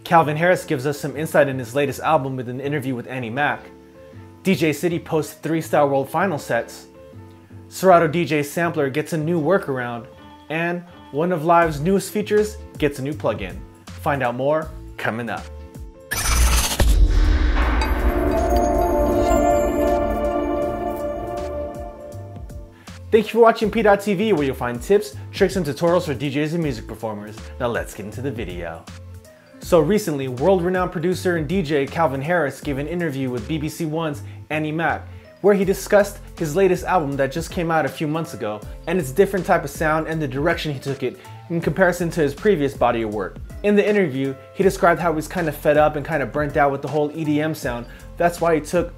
Calvin Harris gives us some insight in his latest album with an interview with Annie Mac. DJCity posts 3Style World Final sets. Serato Sampler gets a new workaround. And one of Live's newest features gets a new plugin. Find out more coming up. Thank you for watching PDot TV, where you'll find tips, tricks, and tutorials for DJs and music performers. Now let's get into the video. So recently, world-renowned producer and DJ Calvin Harris gave an interview with BBC One's Annie Mac, where he discussed his latest album that just came out a few months ago, and its different type of sound and the direction he took it in comparison to his previous body of work. In the interview, he described how he was kind of fed up and kind of burnt out with the whole EDM sound. That's why he took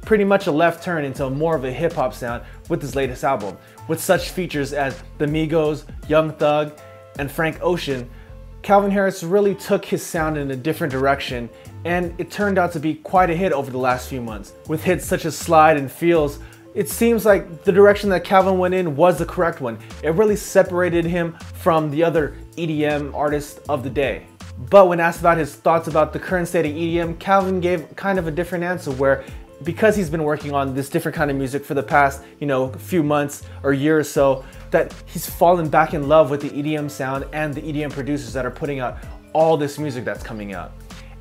pretty much a left turn into more of a hip-hop sound with his latest album, with such features as the Migos, Young Thug, and Frank Ocean. Calvin Harris really took his sound in a different direction, and it turned out to be quite a hit over the last few months. With hits such as Slide and Feels, it seems like the direction that Calvin went in was the correct one. It really separated him from the other EDM artists of the day. But when asked about his thoughts about the current state of EDM, Calvin gave kind of a different answer, where because he's been working on this different kind of music for the past, few months or year or so, that he's fallen back in love with the EDM sound and the EDM producers that are putting out all this music that's coming out.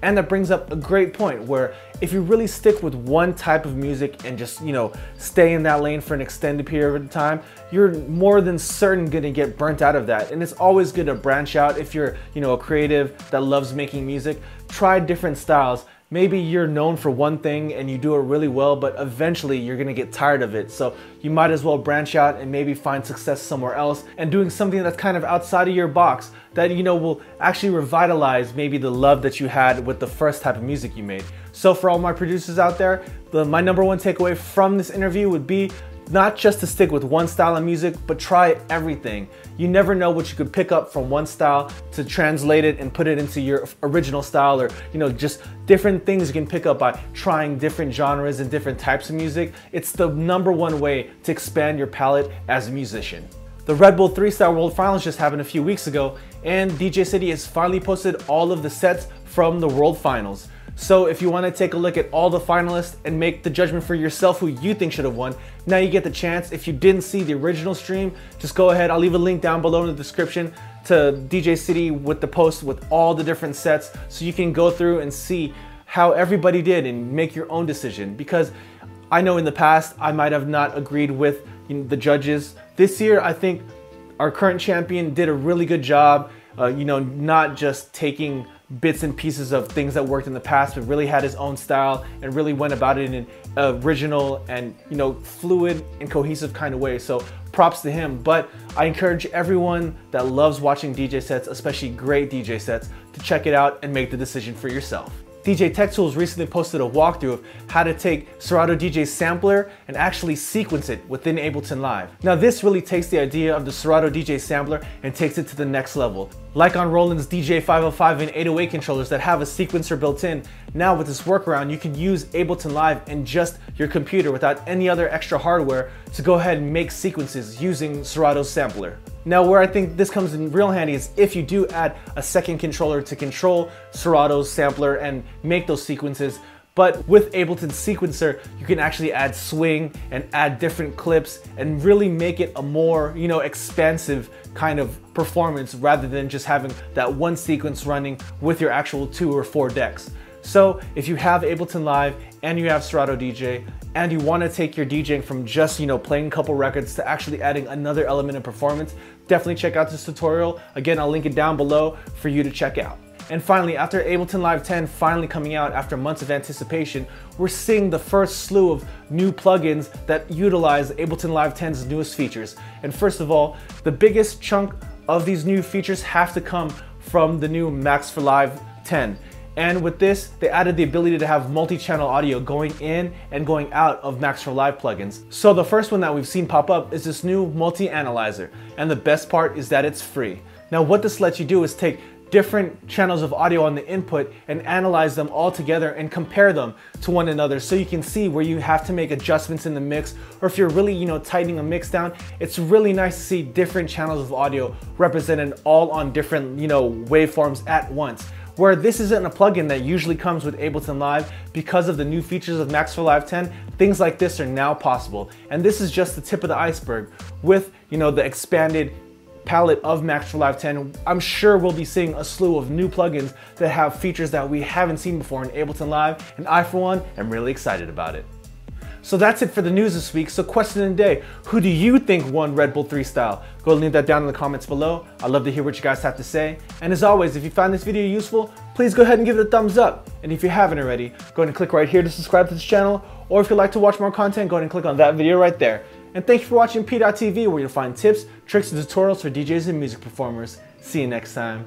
And that brings up a great point, where if you really stick with one type of music and just, stay in that lane for an extended period of time, you're more than certain gonna get burnt out of that. And it's always good to branch out. If you're, a creative that loves making music, try different styles. Maybe you're known for one thing and you do it really well, but eventually you're gonna get tired of it. So you might as well branch out and maybe find success somewhere else and doing something that's kind of outside of your box that, will actually revitalize maybe the love that you had with the first type of music you made. So for all my producers out there, my number one takeaway from this interview would be not just to stick with one style of music, but try everything. You never know what you could pick up from one style to translate it and put it into your original style, or just different things you can pick up by trying different genres and different types of music. It's the number one way to expand your palette as a musician. The Red Bull 3Style World Finals just happened a few weeks ago, and DJCity has finally posted all of the sets from the World Finals. So if you want to take a look at all the finalists and make the judgment for yourself who you think should have won, now you get the chance. If you didn't see the original stream, just go ahead. I'll leave a link down below in the description to DJCity with the post with all the different sets, so you can go through and see how everybody did and make your own decision. Because I know in the past I might have not agreed with the judges. This year I think our current champion did a really good job, not just taking bits and pieces of things that worked in the past, but really had his own style and really went about it in an original and fluid and cohesive kind of way. So props to him. But I encourage everyone that loves watching DJ sets, especially great DJ sets, to check it out and make the decision for yourself. DJ Tech Tools recently posted a walkthrough of how to take Serato Sampler and actually sequence it within Ableton Live. Now this really takes the idea of the Serato Sampler and takes it to the next level. Like on Roland's DJ 505 and 808 controllers that have a sequencer built in, now with this workaround you can use Ableton Live and just your computer without any other extra hardware to go ahead and make sequences using Serato Sampler. Now where I think this comes in real handy is if you do add a second controller to control Serato's sampler and make those sequences. But with Ableton Sequencer, you can actually add swing and add different clips and really make it a more, expansive kind of performance, rather than just having that one sequence running with your actual 2 or 4 decks. So if you have Ableton Live and you have Serato DJ and you want to take your DJing from just, playing a couple records to actually adding another element of performance, definitely check out this tutorial. Again, I'll link it down below for you to check out. And finally, after Ableton Live 10 finally coming out after months of anticipation, we're seeing the first slew of new plugins that utilize Ableton Live 10's newest features. And first of all, the biggest chunk of these new features have to come from the new Max for Live 10. And with this, they added the ability to have multi-channel audio going in and going out of Max for Live plugins. So the first one that we've seen pop up is this new multi-analyzer. And the best part is that it's free. Now what this lets you do is take different channels of audio on the input and analyze them all together and compare them to one another, so you can see where you have to make adjustments in the mix, or if you're really tightening a mix down. It's really nice to see different channels of audio represented all on different waveforms at once, where this isn't a plugin that usually comes with Ableton Live. Because of the new features of Max for Live 10, things like this are now possible. And this is just the tip of the iceberg. With, the expanded palette of Max for Live 10, I'm sure we'll be seeing a slew of new plugins that have features that we haven't seen before in Ableton Live, and I, for one, am really excited about it. So that's it for the news this week. So question of the day, who do you think won Red Bull 3Style? Go leave that down in the comments below. I'd love to hear what you guys have to say. And as always, if you found this video useful, please go ahead and give it a thumbs up. And if you haven't already, go ahead and click right here to subscribe to this channel. Or if you'd like to watch more content, go ahead and click on that video right there. And thank you for watching PDot TV, where you'll find tips, tricks, and tutorials for DJs and music performers. See you next time.